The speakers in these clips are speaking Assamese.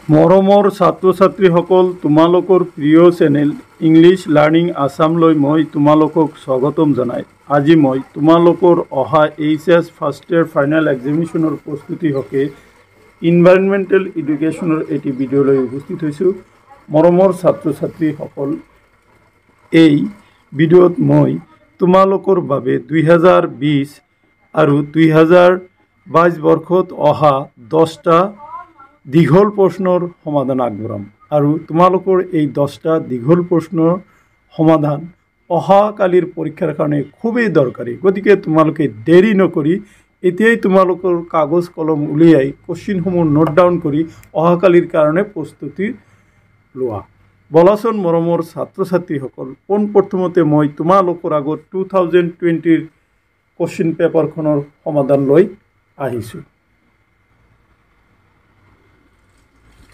মৰমৰ ছাত্ৰ ছাত্ৰীসকল, তোমালোকৰ প্ৰিয় চেনেল ইংলিছ লাৰ্নিং আছামলৈ মই তোমালোকক স্বাগতম জনাই। আজি মই তোমালোকৰ অহা এইচএছ ফাৰ্ষ্ট ইয়াৰ ফাইনেল এক্সামিনেশ্যনৰ প্ৰস্তুতি হকে ইনভাইৰনমেণ্টেল এডুকেশ্যনৰ এটি ভিডিঅ'লৈ উপস্থিত হৈছোঁ। মৰমৰ ছাত্ৰ ছাত্ৰীসকল, এই ভিডিঅ'ত মই তোমালোকৰ বাবে 2020 আৰু 2022 বৰ্ষত অহা 10টা দীঘল প্ৰশ্নৰ সমাধান আগবঢ়াম আৰু তোমালোকৰ এই 10টা দীঘল প্ৰশ্নৰ সমাধান অহাকালিৰ পৰীক্ষাৰ কাৰণে খুবেই দৰকাৰী। গতিকে তোমালোকে দেৰি নকৰি এতিয়াই তোমালোকৰ কাগজ কলম উলিয়াই কোশ্চিনসমূহ নোট ডাউন কৰি অহাকালিৰ কাৰণে প্ৰস্তুতি লোৱা। বলাচোন মৰমৰ ছাত্ৰ ছাত্ৰীসকল, পোনপ্ৰথমতে মই তোমালোকৰ আগত 2020 কোশ্চিন পেপাৰখনৰ সমাধান লৈ আহিছোঁ।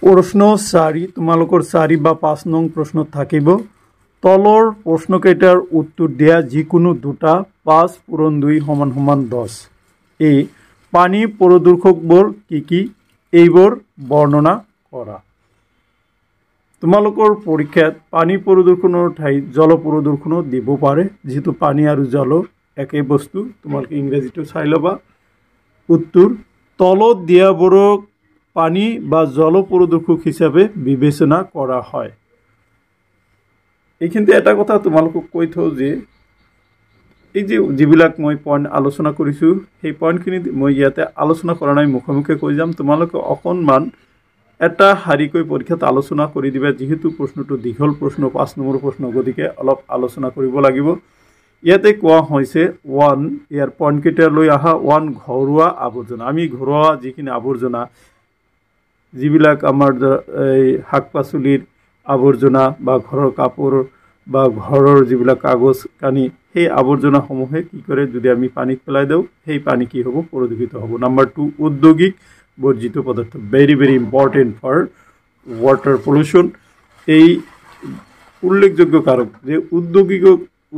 প্ৰশ্ন 4 তোমালোকৰ 4 বা 5 নং প্ৰশ্নত থাকিব। তলৰ প্ৰশ্নকেইটাৰ উত্তৰ দিয়া যিকোনো দুটা 5 পূৰণ 2 = 10। এই পানী প্ৰদূষকবোৰ কি এইবোৰ বৰ্ণনা কৰা। তোমালোকৰ পৰীক্ষাত পানী প্ৰদূষণৰ ঠাইত জল প্ৰদূষণো দিব পাৰে, যিহেতু পানী আৰু জল একে বস্তু। তোমালোকে ইংৰাজীটো চাই ল'বা। উত্তৰ তলত দিয়াবোৰক পানী বা জল প্ৰদূষক হিচাপে বিবেচনা কৰা হয়। এইখিনিতে এটা কথা তোমালোকক কৈ থওঁ যে এই যিবিলাক মই পইণ্ট আলোচনা কৰিছোঁ, সেই পইণ্টখিনি মই ইয়াতে আলোচনা কৰা নাই, মুখে কৈ যাম। তোমালোকে অকণমান এটা শাৰীকৈ পৰীক্ষাত আলোচনা কৰি দিবা, যিহেতু প্ৰশ্নটো দীঘল প্ৰশ্ন, 5 নম্বৰ প্ৰশ্ন, গতিকে অলপ আলোচনা কৰিব লাগিব। ইয়াতে কোৱা হৈছে 1, ইয়াৰ পইণ্টকেইটা লৈ অহা 1 ঘৰুৱা আৱৰ্জনা। আমি ঘৰুৱা যিখিনি আৱৰ্জনা, যিবিলাক আমাৰ এই শাক পাচলিৰ আৱৰ্জনা বা ঘৰৰ কাপোৰ বা ঘৰৰ যিবিলাক কাগজ কানি, সেই আৱৰ্জনাসমূহে কি কৰে, যদি আমি পানীত পেলাই দিওঁ, সেই পানী কি হ'ব, প্ৰদূষিত হ'ব। নাম্বাৰ 2, ঔদ্যোগিক বৰ্জিত পদাৰ্থ, very important for water pollution. এই উল্লেখযোগ্য কাৰক যে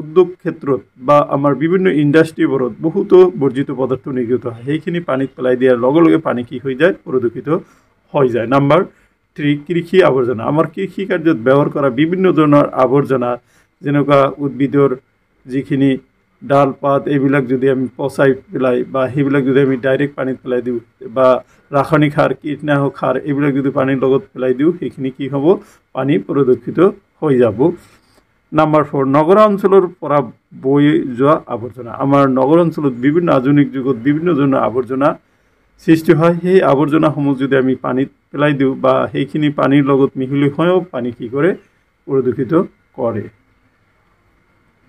উদ্যোগ ক্ষেত্ৰত বা আমাৰ বিভিন্ন ইণ্ডাষ্ট্ৰীবোৰত বহুতো বৰ্জিত পদাৰ্থ নিৰ্গত হয়, সেইখিনি পানীত পেলাই দিয়াৰ লগে লগে পানী কি হৈ যায়, প্ৰদূষিত হৈ যায়। নাম্বাৰ 3, কৃষি আৱৰ্জনা। আমাৰ কৃষি কাৰ্যত ব্যৱহাৰ কৰা বিভিন্ন ধৰণৰ আৱৰ্জনা, যেনেকুৱা উদ্ভিদৰ যিখিনি ডাল পাত, এইবিলাক যদি আমি পচাই পেলাই বা সেইবিলাক যদি আমি ডাইৰেক্ট পানীত পেলাই দিওঁ, বা ৰাসায়নিক সাৰ, কীটনাশক সাৰ, এইবিলাক যদি পানীৰ লগত পেলাই দিওঁ, সেইখিনি কি হ'ব, পানী প্ৰদূষিত হৈ যাব। নাম্বাৰ 4, নগৰ অঞ্চলৰ পৰা বৈ যোৱা আৱৰ্জনা। আমাৰ নগৰ অঞ্চলত বিভিন্ন আধুনিক যুগত বিভিন্ন ধৰণৰ আৱৰ্জনা সৃষ্টি হয়। সেই আৱৰ্জনাসমূহ যদি আমি পানীত পেলাই দিওঁ বা সেইখিনি পানীৰ লগত মিহলি হৈও পানী কি কৰে, প্ৰদূষিত কৰে।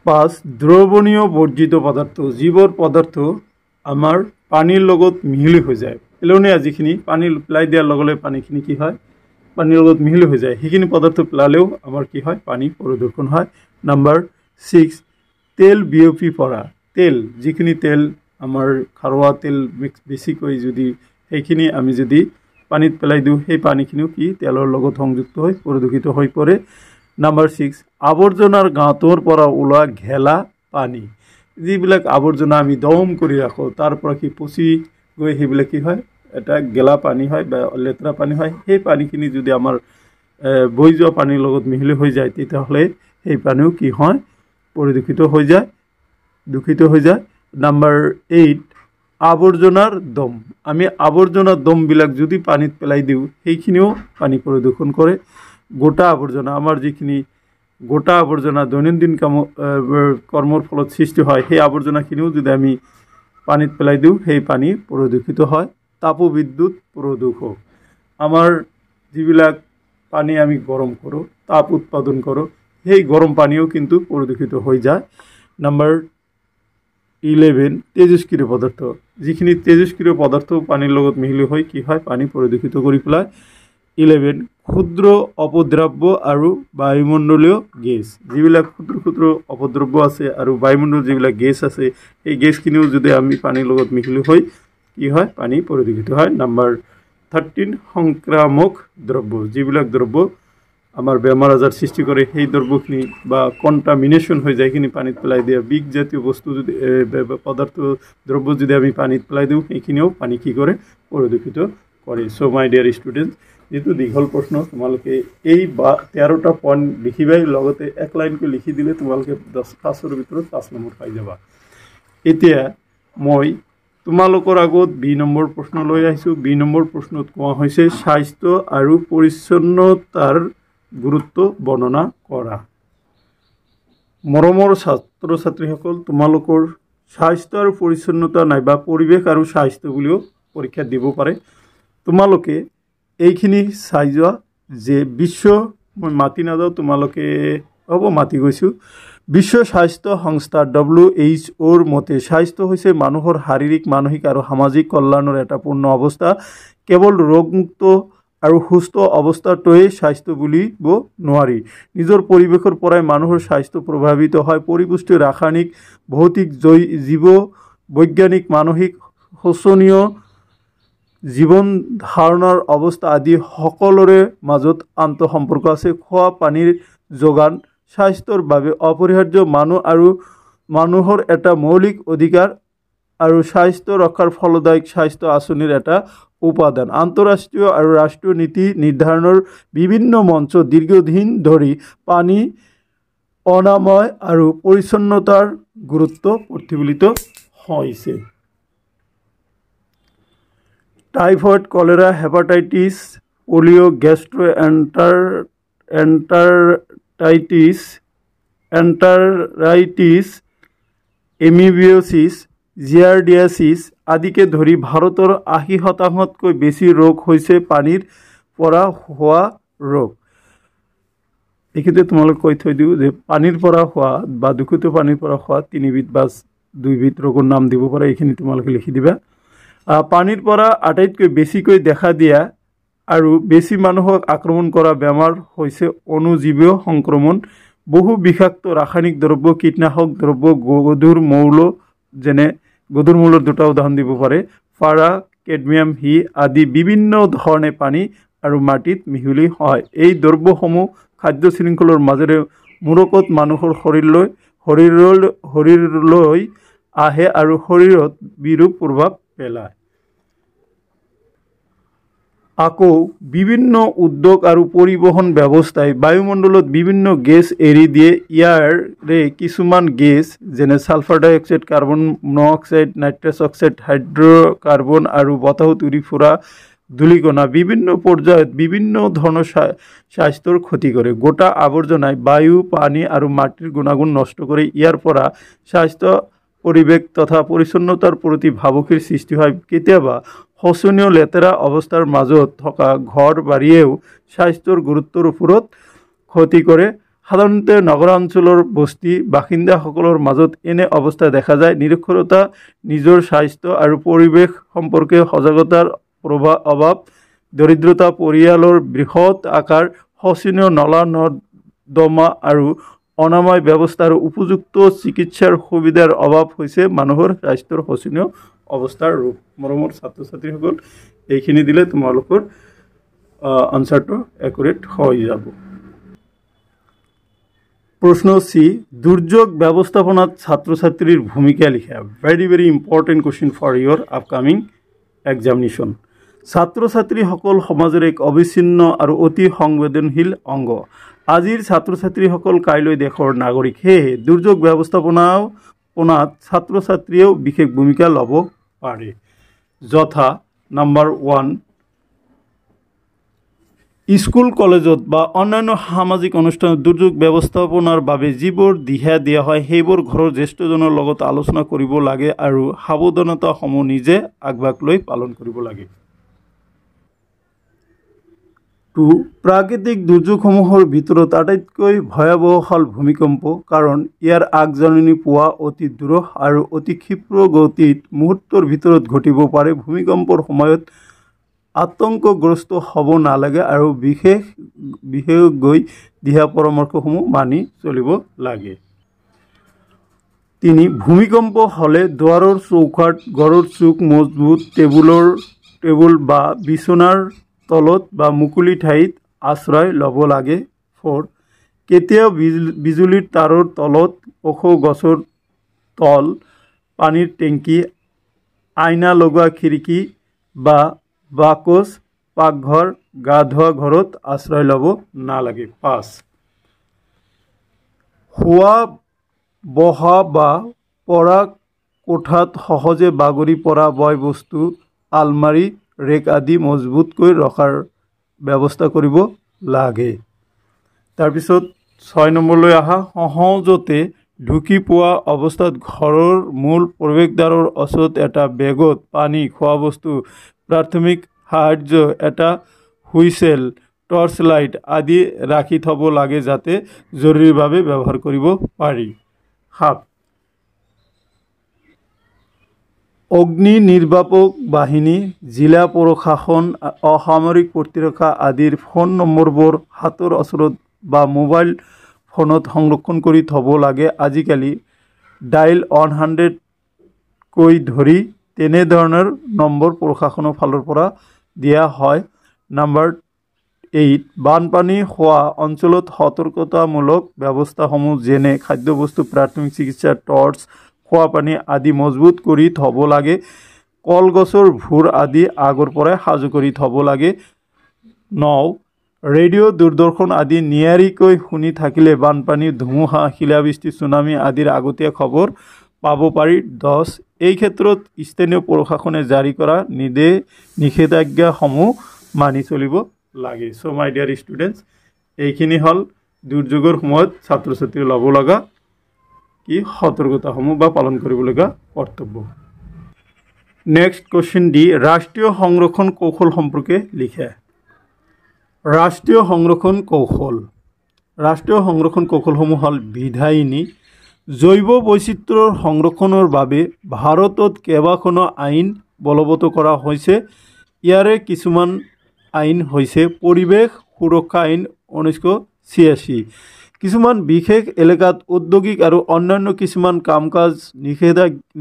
5, দ্ৰৱণীয় বৰ্জিত পদাৰ্থ, যিবোৰ পদাৰ্থ আমাৰ পানীৰ লগত মিহলি হৈ যায়, পেলনীয়া যিখিনি পানী পেলাই দিয়াৰ লগে লগে পানীখিনি কি হয়, পানীৰ লগত মিহলি হৈ যায়, সেইখিনি পদাৰ্থ পেলালেও আমাৰ কি হয়, পানী প্ৰদূষণ হয়। নাম্বাৰ 6, তেল বিয়পি পৰা। তেল, যিখিনি তেল আমাৰ খাৰুৱা তেল মিক্স বেছিকৈ যদি সেইখিনি আমি যদি পানীত পেলাই দিওঁ, সেই পানীখিনিও কি তেলৰ লগত সংযুক্ত হৈ প্ৰদূষিত হৈ পৰে। নাম্বাৰ 6, আৱৰ্জনাৰ গাঁতৰ পৰা ওলোৱা ঘেলা পানী। যিবিলাক আৱৰ্জনা আমি দম কৰি ৰাখোঁ, তাৰ পৰা কি পচি গৈ সেইবিলাক কি হয়, এটা গেলা পানী হয় বা লেতেৰা পানী হয়। সেই পানীখিনি যদি আমাৰ বৈ যোৱা পানীৰ লগত মিহলি হৈ যায়, তেতিয়াহ'লে সেই পানীও কি হয়, প্ৰদূষিত হৈ যায়, দূষিত হৈ যায়। নাম্বাৰ 8, আৱৰ্জনাৰ দম। আমি আৱৰ্জনাৰ দমবিলাক যদি পানীত পেলাই দিওঁ, সেইখিনিও পানী প্ৰদূষণ কৰে। গোটা আৱৰ্জনা, আমাৰ যিখিনি গোটা আৱৰ্জনা দৈনন্দিন কৰ্মৰ ফলত সৃষ্টি হয়, সেই আৱৰ্জনাখিনিও যদি আমি পানীত পেলাই দিওঁ, সেই পানী প্ৰদূষিত হয়। তাপবিদ্যুৎ প্ৰদূষক, আমাৰ যিবিলাক পানী আমি গৰম কৰোঁ, তাপ উৎপাদন কৰোঁ, সেই গৰম পানীও কিন্তু প্ৰদূষিত হৈ যায়। নাম্বাৰ 11, তেজস্ক্ৰিয় পদাৰ্থ। যিখিনি তেজস্ক্ৰিয় পদাৰ্থ পানীৰ লগত মিহলি হৈ কি হয়, পানী প্ৰদূষিত কৰি পেলায়। 11, ক্ষুদ্ৰ অপদ্ৰব্য আৰু বায়ুমণ্ডলীয় গেছ। যিবিলাক ক্ষুদ্ৰ অপদ্ৰব্য আছে আৰু বায়ুমণ্ডলৰ যিবিলাক গেছ আছে, সেই গেছখিনিও যদি আমি পানীৰ লগত মিহলি হৈ কি হয়, পানী প্ৰদূষিত হয়। নাম্বাৰ 13, সংক্ৰামক দ্ৰব্য। যিবিলাক দ্ৰব্য আমাৰ বেমাৰ আজাৰ সৃষ্টি কৰে, সেই দ্ৰব্যখিনি বা কণ্টামিনেশ্যন হৈ যায়, সেইখিনি পানীত পেলাই দিয়া বিষ জাতীয় বস্তু যদি পদাৰ্থ দ্ৰব্য যদি আমি পানীত পেলাই দিওঁ, সেইখিনিও পানী কি কৰে, প্ৰদূষিত কৰে। চ' মাই ডিয়াৰ ষ্টুডেণ্টছ, যেহেতু দীঘল প্ৰশ্ন তোমালোকে এই 13টা পইণ্ট লিখিবাই, লগতে এক লাইনকৈ লিখি দিলে তোমালোকে 5ৰ ভিতৰত 5 নম্বৰ পাই যাবা। এতিয়া মই তোমালোকৰ আগত 2 নম্বৰ প্ৰশ্ন লৈ আহিছোঁ। 2 নম্বৰ প্ৰশ্নত কোৱা হৈছে স্বাস্থ্য আৰু পৰিচ্ছন্নতাৰ গুৰুত্ব বৰ্ণনা কৰা। মৰমৰ ছাত্ৰ ছাত্ৰীসকল, তোমালোকৰ স্বাস্থ্য আৰু পৰিচ্ছন্নতা নাইবা পৰিৱেশ আৰু স্বাস্থ্য বুলিও পৰীক্ষা দিব পাৰে। তোমালোকে এইখিনি চাই যোৱা যে মই মাতি নাযাওঁ, তোমালোকে হ'ব মাতি গৈছোঁ। বিশ্ব স্বাস্থ্য সংস্থা WHOৰ মতে স্বাস্থ্য হৈছে মানুহৰ শাৰীৰিক, মানসিক আৰু সামাজিক কল্যাণৰ এটা পূৰ্ণ অৱস্থা। কেৱল ৰোগমুক্ত আৰু সুস্থ অৱস্থাটোৱেই স্বাস্থ্য বুলিব নোৱাৰি। নিজৰ পৰিৱেশৰ পৰাই মানুহৰ স্বাস্থ্য প্ৰভাৱিত হয়। পৰিপুষ্টি, ৰাসায়নিক, ভৌতিক, জীৱ বৈজ্ঞানিক, মানসিক, শোচনীয় জীৱন ধাৰণৰ অৱস্থা আদি সকলোৰে মাজত আন্তঃসম্পৰ্ক আছে। খোৱা পানীৰ যোগান স্বাস্থ্যৰ বাবে অপৰিহাৰ্য, মানুহৰ এটা মৌলিক অধিকাৰ আৰু স্বাস্থ্য ৰক্ষাৰ ফলদায়ক স্বাস্থ্য আঁচনিৰ এটা উপাদান। আন্তঃৰাষ্ট্ৰীয় আৰু ৰাষ্ট্ৰীয় নীতি নিৰ্ধাৰণৰ বিভিন্ন মঞ্চ দীৰ্ঘদিন ধৰি পানী, অনাময় আৰু পৰিচ্ছন্নতাৰ গুৰুত্ব প্ৰতিফলিত হৈছে। টাইফয়েড, কলেৰা, হেপাটাইটিছ, পলিঅ', এণ্টাৰাইটিছ, এমিবিঅ'চিছ, জিয়াৰ্ডিয়াচিছ আদিকে ধৰি ভাৰতৰ 80%তকৈ বেছি ৰোগ হৈছে পানীৰ পৰা হোৱা ৰোগ। এইখিনিতে তোমালোক কৈ থৈ দিওঁ যে পানীৰ পৰা হোৱা বা দূষিত পানীৰ পৰা হোৱা 3বিধ বা 2বিধ ৰোগৰ নাম দিব পাৰে। এইখিনি তোমালোকে লিখি দিবা। পানীৰ পৰা আটাইতকৈ বেছিকৈ দেখা দিয়া আৰু বেছি মানুহক আক্ৰমণ কৰা বেমাৰ হৈছে অণুজীৱ সংক্ৰমণ। বহু বিষাক্ত ৰাসায়নিক দ্ৰব্য, কীটনাশক দ্ৰব্য, গধুৰ মৌল, যেনে গধুৰ মৌলৰ 2টা উদাহৰণ দিব পাৰে, পাৰা, কেডমিয়াম, আদি বিভিন্ন ধৰণে পানী আৰু মাটিত মিহলি হয়। এই দ্ৰব্যসমূহ খাদ্য শৃংখলৰ মাজেৰে মূৰকত মানুহৰ শৰীৰলৈ আহে আৰু শৰীৰত বিৰূপ প্ৰভাৱ পেলায়। আকৌ বিভিন্ন উদ্যোগ আৰু পৰিবহণ ব্যৱস্থাই বায়ুমণ্ডলত বিভিন্ন গেছ এৰি দিয়ে। ইয়াৰে কিছুমান গেছ যেনে sulphur dioxide, carbon monoxide, nitrous oxide, hydrocarbon আৰু বতাহত উৰি ফুৰা ধূলিকণা বিভিন্ন পৰ্যায়ত বিভিন্ন ধৰণৰ স্বাস্থ্যৰ ক্ষতি কৰে। গোটা আৱৰ্জনাই বায়ু, পানী আৰু মাটিৰ গুণাগুণ নষ্ট কৰে। ইয়াৰ পৰা স্বাস্থ্য, পৰিৱেশ তথা পৰিচ্ছন্নতাৰ প্ৰতি ভাবুকিৰ সৃষ্টি হয়। কেতিয়াবা শোচনীয় লেতেৰা অৱস্থাৰ মাজত থকা ঘৰ-বাৰীয়েও স্বাস্থ্যৰ গুৰুত্বৰ ওপৰত ক্ষতি কৰে। সাধাৰণতে নগৰাঞ্চলৰ বস্তি বাসিন্দাসকলৰ মাজত এনে অৱস্থা দেখা যায়। নিৰক্ষৰতা, নিজৰ স্বাস্থ্য আৰু পৰিৱেশ সম্পৰ্কে সজাগতাৰ অভাৱ, দৰিদ্ৰতা, পৰিয়ালৰ বৃহৎ আকাৰ, শোচনীয় নলা-নৰ্দমা আৰু অনাময় ব্যৱস্থাৰ উপযুক্ত চিকিৎসাৰ সুবিধাৰ অভাৱ হৈছে মানুহৰ স্বাস্থ্যৰ শোচনীয় অৱস্থাৰ ৰূপ। মৰমৰ ছাত্ৰ ছাত্ৰীসকল, এইখিনি দিলে তোমালোকৰ আনচাৰটো একুৰেট হৈ যাব। প্ৰশ্ন চি, দুৰ্যোগ ব্যৱস্থাপনাত ছাত্ৰ ছাত্ৰীৰ ভূমিকা লিখা। Very important question for your upcoming examination. ছাত্ৰ ছাত্ৰীসকল সমাজৰ এক অবিচ্ছিন্ন আৰু অতি সংবেদনশীল অংগ। আজিৰ ছাত্ৰ ছাত্ৰীসকল কাইলৈ দেশৰ নাগৰিক। সেয়েহে দুৰ্যোগ ব্যৱস্থাপনাত ছাত্ৰ ছাত্ৰীয়েও বিশেষ ভূমিকা ল'ব পাৰে। যথা নম্বৰ 1, স্কুল, কলেজত বা অন্যান্য সামাজিক অনুষ্ঠানত দুৰ্যোগ ব্যৱস্থাপনাৰ বাবে যিবোৰ দিহা দিয়া হয় সেইবোৰ ঘৰৰ জ্যেষ্ঠজনৰ লগত আলোচনা কৰিব লাগে আৰু সাৱধানতাসমূহ নিজে আগভাগ লৈ পালন কৰিব লাগে। 2, প্ৰাকৃতিক দুৰ্যোগসমূহৰ ভিতৰত আটাইতকৈ ভয়াৱহ হ'ল ভূমিকম্প, কাৰণ ইয়াৰ আগজাননী পোৱা অতি দুৰূহ আৰু অতি ক্ষীপ্ৰ গতিত মুহূৰ্তৰ ভিতৰত ঘটিব পাৰে। ভূমিকম্পৰ সময়ত আতংকগ্ৰস্ত হ'ব নালাগে আৰু বিশেষকৈ দিহা পৰামৰ্শসমূহ মানি চলিব লাগে। 3, ভূমিকম্প হ'লে দুৱাৰৰ চৌকাঠ, ঘৰৰ চুক, মজবুত টেবুল বা বিচনাৰ তলত বা মুকলি ঠাইত আশ্ৰয় ল'ব লাগে। 4, কেতিয়াও বিজুলীৰ তাঁৰৰ তলত, ওখ গছৰ তল, পানীৰ টেংকি, আইনা লগোৱা খিৰিকী বা বাকচ পাকঘৰ গা ধোৱা ঘৰত আশ্ৰয় ল'ব নালাগে। 5 শোৱা বহা বা পৰা কোঠাত সহজে বাগৰি পৰা বয় বস্তু আলমাৰি ৰেক আদি মজবুতকৈ ৰখাৰ ব্যৱস্থা কৰিব লাগে। তাৰপিছত 6 নম্বৰলৈ আহা, সহজতে ঢুকি পোৱা অৱস্থাত ঘৰৰ মূল প্ৰৱেশদ্বাৰৰ ওচৰত এটা বেগত পানী খোৱা বস্তু প্ৰাথমিক সাহায্য এটা হুইচেল টৰ্চ লাইট আদি ৰাখি থ'ব লাগে যাতে জৰুৰীভাৱে ব্যৱহাৰ কৰিব পাৰি। 7 অগ্নি নিৰ্বাপক বাহিনী জিলা প্ৰশাসন অসামৰিক প্ৰতিৰক্ষা আদিৰ ফোন নম্বৰবোৰ হাতৰ ওচৰত বা মোবাইল ফোনত সংৰক্ষণ কৰি থ'ব লাগে। আজিকালি ডাইল 100কৈ ধৰি তেনেধৰণৰ নম্বৰ প্ৰশাসনৰ ফালৰ পৰা দিয়া হয়। নম্বৰ 8 বানপানী হোৱা অঞ্চলত সতৰ্কতামূলক ব্যৱস্থাসমূহ যেনে খাদ্যবস্তু প্ৰাথমিক চিকিৎসা টৰ্চ খোৱা পানী আদি মজবুত কৰি থ'ব লাগে। কলগছৰ ভুৰ আদি আগৰ পৰাই সাজু কৰি থ'ব লাগে। 9 ৰেডিঅ' দূৰদৰ্শন আদি নিয়াৰিকৈ শুনি থাকিলে বানপানী ধুমুহা শিলাবৃষ্টি চুনামি আদিৰ আগতীয়া খবৰ পাব পাৰি। 10 এই ক্ষেত্ৰত স্থানীয় প্ৰশাসনে জাৰি কৰা নিষেধাজ্ঞাসমূহ মানি চলিব লাগে। চ' মাই ডিয়াৰ ষ্টুডেণ্টছ, এইখিনি হ'ল দুৰ্যোগৰ সময়ত ছাত্ৰ ছাত্ৰীয়ে ল'ব লগা কি সতৰ্কতাসমূহ বা পালন কৰিবলগীয়া কৰ্তব্য। নেক্সট কোশ্চিন ডি, ৰাষ্ট্ৰীয় সংৰক্ষণ কৌশল সম্পৰ্কে লিখে। ৰাষ্ট্ৰীয় সংৰক্ষণ কৌশল। ৰাষ্ট্ৰীয় সংৰক্ষণ কৌশলসমূহ হ'ল বিধায়িনী। জৈৱ বৈচিত্ৰ্যৰ সংৰক্ষণৰ বাবে ভাৰতত কেইবাখনো আইন বলবৎ কৰা হৈছে। ইয়াৰে কিছুমান আইন হৈছে পৰিৱেশ সুৰক্ষা আইন 1986, কিছুমান বিশেষ এলেকাত ঔদ্যোগিক আৰু অন্যান্য কিছুমান কাম কাজ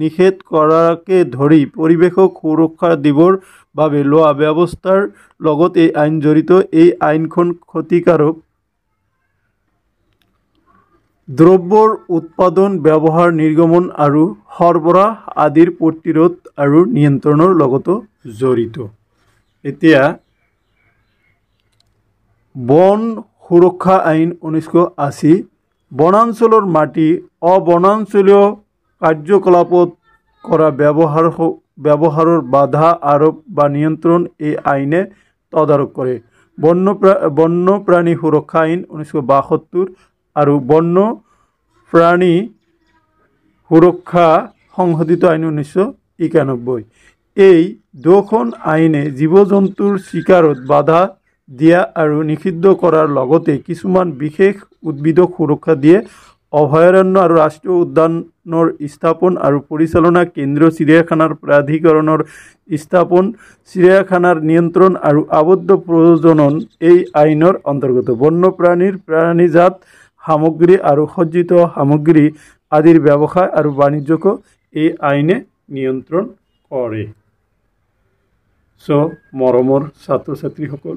নিষেধ কৰাকে ধৰি পৰিৱেশক সুৰক্ষা দিবৰ বাবে লোৱা ব্যৱস্থাৰ লগত এই আইন জড়িত। এই আইনখন ক্ষতিকাৰক দ্ৰব্যৰ উৎপাদন ব্যৱহাৰ নিৰ্গমন আৰু সৰবৰাহ আদিৰ প্ৰতিৰোধ আৰু নিয়ন্ত্ৰণৰ লগতো জড়িত। এতিয়া বন সুৰক্ষা আইন 1980, বনাঞ্চলৰ মাটি অবনাঞ্চলীয় কাৰ্যকলাপত কৰা ব্যৱহাৰৰ বাধা আৰোপ বা নিয়ন্ত্ৰণ এই আইনে তদাৰক কৰে। বন্যপ্ৰাণী সুৰক্ষা আইন 1972 আৰু বন্যপ্ৰাণী সুৰক্ষা সংশোধিত আইন 1991। এই দুখন আইনে জীৱ জন্তুৰ চিকাৰত বাধা দিয়া আৰু নিষিদ্ধ কৰাৰ লগতে কিছুমান বিশেষ উদ্ভিদক সুৰক্ষা দিয়ে। অভয়াৰণ্য আৰু ৰাষ্ট্ৰীয় উদ্যানৰ স্থাপন আৰু পৰিচালনা, কেন্দ্ৰীয় চিৰিয়াখানাৰ প্ৰাধিকৰণৰ স্থাপন, চিৰিয়াখানাৰ নিয়ন্ত্ৰণ আৰু আবদ্ধ প্ৰজনন এই আইনৰ অন্তৰ্গত। বন্যপ্ৰাণীৰ প্ৰাণীজাত সামগ্ৰী আৰু সজ্জিত সামগ্ৰী আদিৰ ব্যৱসায় আৰু বাণিজ্যকো এই আইনে নিয়ন্ত্ৰণ কৰে। চ' মৰমৰ ছাত্ৰ ছাত্ৰীসকল,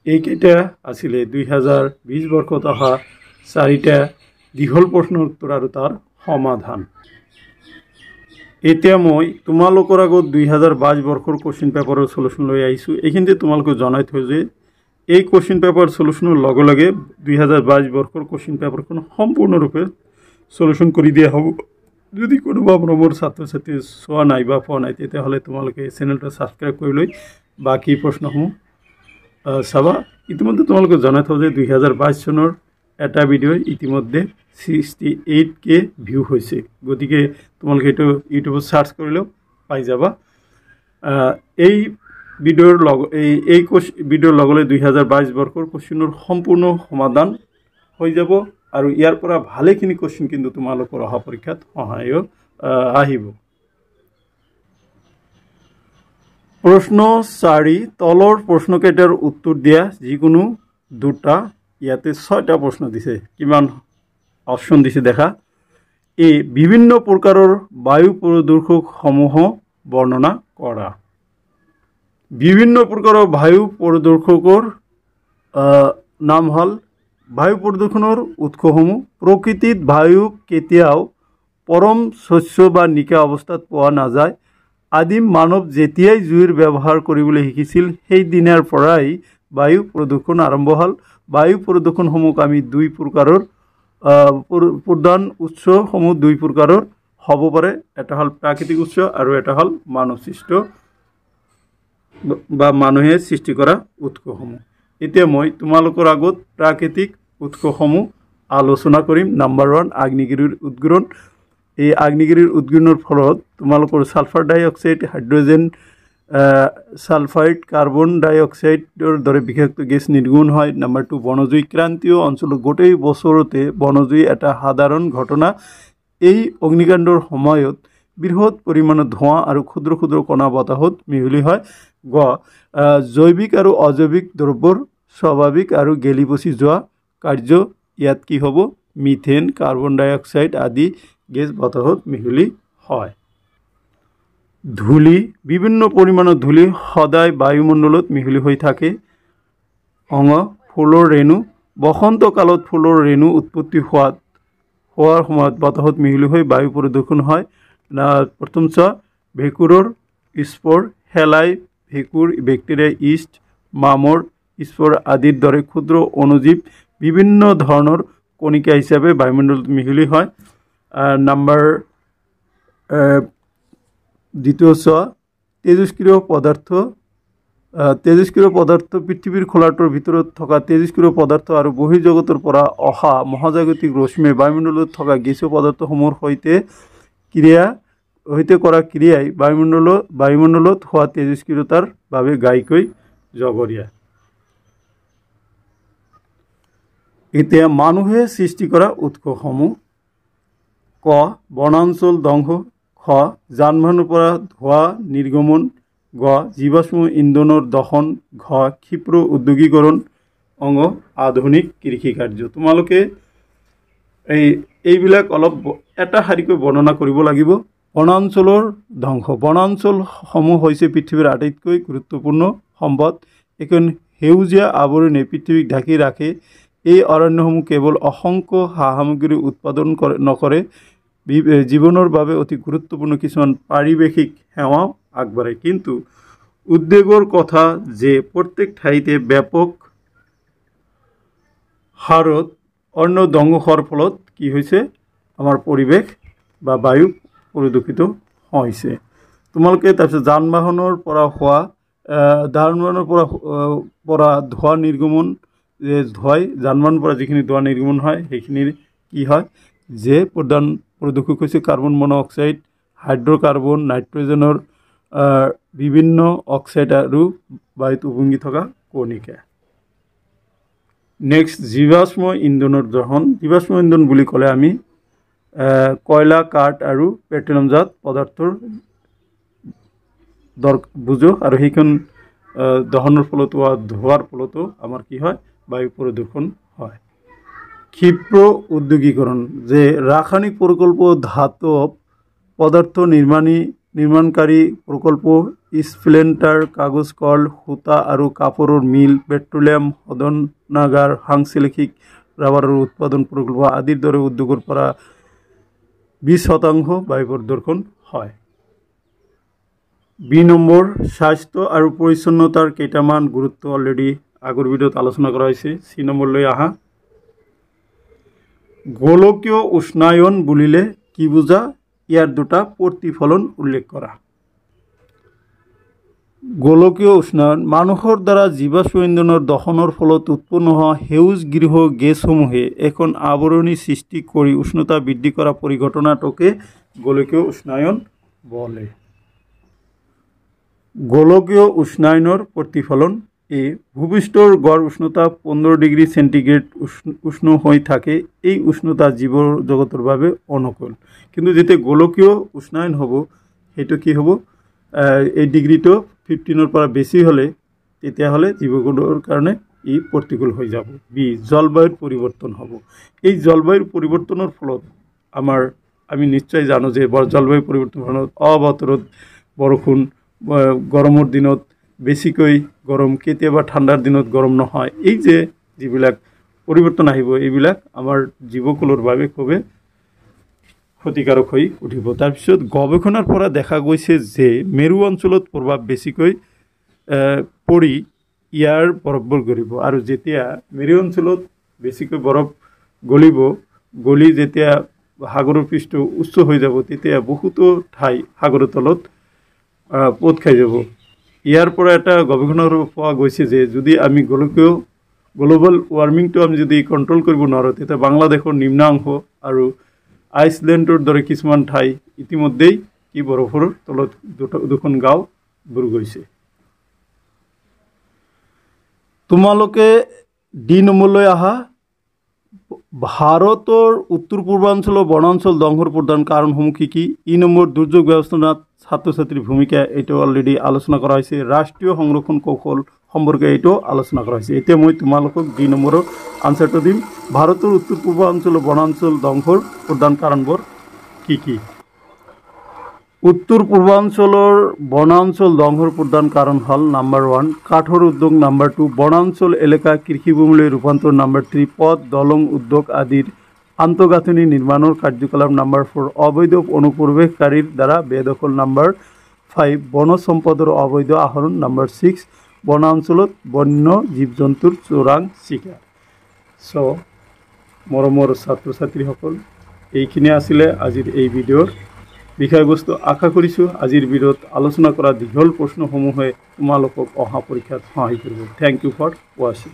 এইকেইটা আছিলে 2020 বৰ্ষত অহা 4টা দীঘল প্ৰশ্নৰ উত্তৰ আৰু তাৰ সমাধান। এতিয়া মই তোমালোকৰ আগত 2022 বৰ্ষৰ কুৱেশ্যন পেপাৰৰ সলিউশ্যন লৈ আহিছোঁ। এইখিনিতে তোমালোকে জনাই থৈ যে এই কুৱেশ্যন পেপাৰ সলিউশ্যনৰ লগে লগে 2022 বৰ্ষৰ কুৱেশ্যন পেপাৰখন সম্পূৰ্ণৰূপে সলিউশ্যন কৰি দিয়া হ'ব। যদি কোনোবা মোৰ ছাত্ৰ ছাত্ৰী চোৱা নাই বা পোৱা নাই তেতিয়াহ'লে তোমালোকে চেনেলটো ছাবস্ক্ৰাইব কৰি লৈ বাকী প্ৰশ্নসমূহ চাবা। ইতিমধ্যে তোমালোকে জনাই থওঁ যে 2022 চনৰ এটা ভিডিঅ' ইতিমধ্যে 68K ভিউ হৈছে, গতিকে তোমালোকে এইটো ইউটিউবত চাৰ্চ কৰিলেও পাই যাবা। এই ভিডিঅ'ৰ লগে 2022 বৰ্ষৰ কুৱেশ্যনৰ সম্পূৰ্ণ সমাধান হৈ যাব আৰু ইয়াৰ পৰা ভালেখিনি কুৱেশ্যন কিন্তু তোমালোকৰ অহা পৰীক্ষাত সহায় আহিব। প্ৰশ্ন 4, তলৰ প্ৰশ্নকেইটাৰ উত্তৰ দিয়া যিকোনো দুটা। ইয়াতে 6টা প্ৰশ্ন দিছে। কিমান অপশ্যন দিছে দেখা। এ, বিভিন্ন প্ৰকাৰৰ বায়ু প্ৰদূষকসমূহ বৰ্ণনা কৰা। বিভিন্ন প্ৰকাৰৰ বায়ু প্ৰদূষকৰ নাম হ'ল বায়ু প্ৰদূষণৰ উৎসসমূহ। প্ৰকৃতিত বায়ু কেতিয়াও পৰম স্বচ্ছ বা নিকা অৱস্থাত পোৱা নাযায়। আদিম মানৱ যেতিয়াই জুইৰ ব্যৱহাৰ কৰিবলৈ শিকিছিল সেই দিনাৰ পৰাই বায়ু প্ৰদূষণ আৰম্ভ হ'ল। বায়ু প্ৰদূষণসমূহ আমি দুই প্ৰকাৰৰ প্ৰধান উৎসসমূহ দুই প্ৰকাৰৰ হ'ব পাৰে। এটা হ'ল প্ৰাকৃতিক উৎস আৰু এটা হ'ল মানৱ সৃষ্ট বা মানুহে সৃষ্টি কৰা উৎসসমূহ। এতিয়া মই তোমালোকৰ আগত প্ৰাকৃতিক উৎসসমূহ আলোচনা কৰিম। নাম্বাৰ 1 আগ্নেয়গিৰিৰ উদগীৰণ। এই আগ্নেয়গিৰিৰ উদগীৰণৰ ফলত তোমালোকৰ ছালফাৰ ডাই অক্সাইড, হাইড্ৰজেন সালফাইড, কাৰ্বন ডাই অক্সাইডৰ দৰে বিষাক্ত গেছ নিৰ্গমন হয়। নাম্বাৰ 2 বনজুই। ক্ৰান্তীয় অঞ্চলত গোটেই বছৰতে বনজুই এটা সাধাৰণ ঘটনা। এই অগ্নিকাণ্ডৰ সময়ত বৃহৎ পৰিমাণৰ ধোঁৱা আৰু ক্ষুদ্ৰ ক্ষুদ্ৰ কণা বতাহত মিহলি হয়। জৈৱিক আৰু অজৈৱিক দ্ৰব্যৰ স্বাভাৱিক আৰু গেলি পচি যোৱা কাৰ্য। ইয়াত কি হ'ব? মিথেন, কাৰ্বন ডাই অক্সাইড আদি গেছ বতাহত মিহলি হয়। ধূলি, বিভিন্ন পৰিমাণৰ ধূলি সদায় বায়ুমণ্ডলত মিহলি হৈ থাকে। ফুলৰ ৰেণু। বসন্তকালত ফুলৰ ৰেণু উৎপত্তি হোৱাৰ সময়ত বতাহত মিহলি হৈ বায়ু প্ৰদূষণ হয়। প্ৰথম ভেঁকুৰৰ স্পৰ, শেলাই, ভেঁকুৰ, বেক্টেৰিয়া, ইষ্ট, মামৰ স্পৰ আদিৰ দৰে ক্ষুদ্ৰ অণুজীৱ বিভিন্ন ধৰণৰ কণিকা হিচাপে বায়ুমণ্ডলত মিহলি হয়। নাম্বাৰ দ্বিতীয় তেজস্ক্ৰিয় পদাৰ্থ। তেজস্ক্ৰিয় পদাৰ্থ পৃথিৱীৰ খোলাটোৰ ভিতৰত থকা তেজস্ক্ৰিয় পদাৰ্থ আৰু বহিৰ্জগতৰ পৰা অহা মহাজাগতিক ৰশ্মিয়ে বায়ুমণ্ডলত থকা গেছীয় পদাৰ্থসমূহৰ সৈতে কৰা ক্ৰিয়াই বায়ুমণ্ডলত হোৱা তেজস্ক্ৰিয়তাৰ বাবে ঘাইকৈ জগৰীয়া। এতিয়া মানুহে সৃষ্টি কৰা উৎসসমূহ। ক বনাঞ্চল ধ্বংস। খ যান-বাহনৰ পৰা ধোঁৱা নিৰ্গমন। গ জীৱাশ্ম ইন্ধনৰ দহন। ঘ ক্ষিপ্ৰ উদ্যোগীকৰণ। আধুনিক কৃষি কাৰ্য। তোমালোকে এইবিলাক অলপ এটা শাৰীকৈ বৰ্ণনা কৰিব লাগিব। বনাঞ্চলৰ ধ্বংস। বনাঞ্চলসমূহ হৈছে পৃথিৱীৰ আটাইতকৈ গুৰুত্বপূৰ্ণ সম্পদ। এখন সেউজীয়া আৱৰণে পৃথিৱীক ঢাকি ৰাখে। এই অৰণ্যসমূহ কেৱল অসংখ্য সা-সামগ্ৰী উৎপাদন নকৰে, জীৱনৰ বাবে অতি গুৰুত্বপূৰ্ণ কিছুমান পাৰিৱেশিক সেৱাও আগবঢ়ায়। কিন্তু উদ্বেগৰ কথা যে প্ৰত্যেক ঠাইতে ব্যাপক হাৰত অৰণ্য ধ্বংস হোৱাৰ ফলত কি হৈছে? আমাৰ পৰিৱেশ বা বায়ু প্ৰদূষিত হৈছে। তোমালোকে তাৰপিছত যান-বাহনৰ পৰা ধোঁৱা নিৰ্গমন, ধোঁৱাই যান-বাহনৰ পৰা যিখিনি ধোঁৱা নিৰ্গমন হয় সেইখিনিৰ কি হয়? যে প্ৰধান প্ৰদূষক হৈছে কাৰ্বন মনোক্সাইড, হাইড্ৰ'কাৰ্বন, নাইট্ৰজেনৰ বিভিন্ন অক্সাইড আৰু বায়ুত উপঙি থকা কণিকা। নেক্সট জীৱাশ্ম ইন্ধনৰ দহন। জীৱাশ্ম ইন্ধন বুলি ক'লে আমি কয়লা, কাঠ আৰু পেট্ৰলিয়ামজাত পদাৰ্থৰ বুজো। আৰু সেইখন দহনৰ ফলত হোৱা ধোঁৱাৰ ফলতো আমাৰ কি হয়? বায়ু প্ৰদূষণ হয়। ক্ষিপ্ৰ উদ্যোগীকৰণ, যে ৰাসায়নিক প্ৰকল্প, ধাতৱ পদাৰ্থ নিৰ্মাণকাৰী প্ৰকল্প, স্প্লিণ্টাৰ, কাগজ কল, সূতা আৰু কাপোৰৰ মিল, পেট্ৰলিয়াম শোধনাগাৰ, সাংশ্লেষিক ৰাবাৰৰ উৎপাদন প্ৰকল্প আদিৰ দৰে উদ্যোগৰ পৰা 20% বায়ু প্ৰদূষণ হয়। বি নম্বৰ স্বাস্থ্য আৰু পৰিচ্ছন্নতাৰ কেইটামান গুৰুত্ব অলৰেডি আগৰ ভিডিঅ'ত আলোচনা কৰা হৈছে। চি নম্বৰলৈ আহা। গোলকীয় উষ্ণায়ন বুলিলে কি বুজা? ইয়াৰ দুটা প্ৰতিফলন উল্লেখ কৰা। গোলকীয় উষ্ণায়ন মানুহৰ দ্বাৰা জীৱাশ্ম ইন্ধনৰ দহনৰ ফলত উৎপন্ন হোৱা সেউজ গৃহ গেছসমূহে এখন আৱৰণি সৃষ্টি কৰি উষ্ণতা বৃদ্ধি কৰা পৰিঘটনাটোকে গোলকীয় উষ্ণায়ন বলে। গোলকীয় উষ্ণায়নৰ প্ৰতিফলন। ভূপৃষ্ঠৰ গড় উষ্ণতা 15 ডিগ্ৰী চেণ্টিগ্ৰেড উষ্ণ হৈ থাকে। এই উষ্ণতা জীৱ জগতৰ বাবে অনুকূল। কিন্তু যেতিয়া গোলকীয় উষ্ণায়ন হ'ব সেইটো কি হ'ব? এই ডিগ্ৰীটো 15ৰ পৰা বেছি হ'লে তেতিয়াহ'লে জীৱকুলৰ কাৰণে ই প্ৰতিকূল হৈ যাব। বি জলবায়ুৰ পৰিৱৰ্তন হ'ব। এই জলবায়ুৰ পৰিৱৰ্তনৰ ফলত আমি নিশ্চয় জানো যে জলবায়ু পৰিৱৰ্তনৰ ফলত অৱতৰত বৰষুণ, গৰমৰ দিনত বেছিকৈ গৰম, কেতিয়াবা ঠাণ্ডাৰ দিনত গৰম নহয়। এই যে যিবিলাক পৰিৱৰ্তন আহিব এইবিলাক আমাৰ জীৱকুলৰ বাবে খুবেই ক্ষতিকাৰক হৈ উঠিব। তাৰপিছত গৱেষণাৰ পৰা দেখা গৈছে যে মেৰু অঞ্চলত প্ৰভাৱ বেছিকৈ পৰি ইয়াৰ বৰফবোৰ গলিব, আৰু যেতিয়া মেৰু অঞ্চলত বেছিকৈ বৰফ গলি যেতিয়া সাগৰৰ পৃষ্ঠ উচ্চ হৈ যাব, তেতিয়া বহুতো ঠাই সাগৰৰ তলত পোত খাই যাব। ইয়াৰ পৰা এটা গৱেষণাৰ পোৱা গৈছে যে যদি আমি গ্লোবাল ৱাৰ্মিংটো আমি যদি কণ্ট্ৰল কৰিব নোৱাৰোঁ, তেতিয়া বাংলাদেশৰ নিম্নাংশ আৰু আইচলেণ্ডৰ দৰে কিছুমান ঠাই ইতিমধ্যেই কি বৰফৰ তলত দুখন গাঁও বুৰ গৈছে। তোমালোকে ডি নম্বৰলৈ আহা। ভাৰতৰ উত্তৰ পূৰ্বাঞ্চলৰ বনাঞ্চল ধ্বংসৰ প্ৰধান কাৰণসমূহ কি কি? ই নম্বৰ দুৰ্যোগ ব্যৱস্থাপনাত ছাত্ৰ ছাত্ৰীৰ ভূমিকা, এইটো অলৰেডি আলোচনা কৰা হৈছে। ৰাষ্ট্ৰীয় সংৰক্ষণ কৌশল সম্পৰ্কে এইটো আলোচনা কৰা হৈছে। এতিয়া মই তোমালোকক ডি নম্বৰৰ আনচাৰটো দিম। ভাৰতৰ উত্তৰ পূৰ্বাঞ্চলৰ বনাঞ্চল ধ্বংসৰ প্ৰধান কাৰণবোৰ কি কি? উত্তৰ পূৰ্বাঞ্চলৰ বনাঞ্চল ধ্বংসৰ প্ৰধান কাৰণ হ'ল নাম্বাৰ 1 কাঠৰ উদ্যোগ, নাম্বাৰ 2 বনাঞ্চল এলেকা কৃষিভূমিলৈ ৰূপান্তৰ, নাম্বাৰ 3 পথ দলং উদ্যোগ আদিৰ আন্তঃগাঁথনি নিৰ্মাণৰ কাৰ্যকলাপ, নাম্বাৰ 4 অবৈধ অনুপ্ৰৱেশকাৰীৰ দ্বাৰা বেদখল, নাম্বাৰ 5 বনজ সম্পদৰ অবৈধ আহৰণ, নাম্বাৰ 6 বনাঞ্চলত বন্য জীৱ জন্তুৰ চোৰাং চিকাৰ। মৰমৰ ছাত্ৰ ছাত্ৰীসকল, এইখিনি আছিলে আজিৰ এই ভিডিঅ'ৰ বিষয়বস্তু। আশা কৰিছোঁ আজিৰ ভিডিঅ'ত আলোচনা কৰা দীঘল প্ৰশ্নসমূহে তোমালোকক অহা পৰীক্ষাত সহায় কৰিব। থেংক ইউ ফৰ ৱাচিং।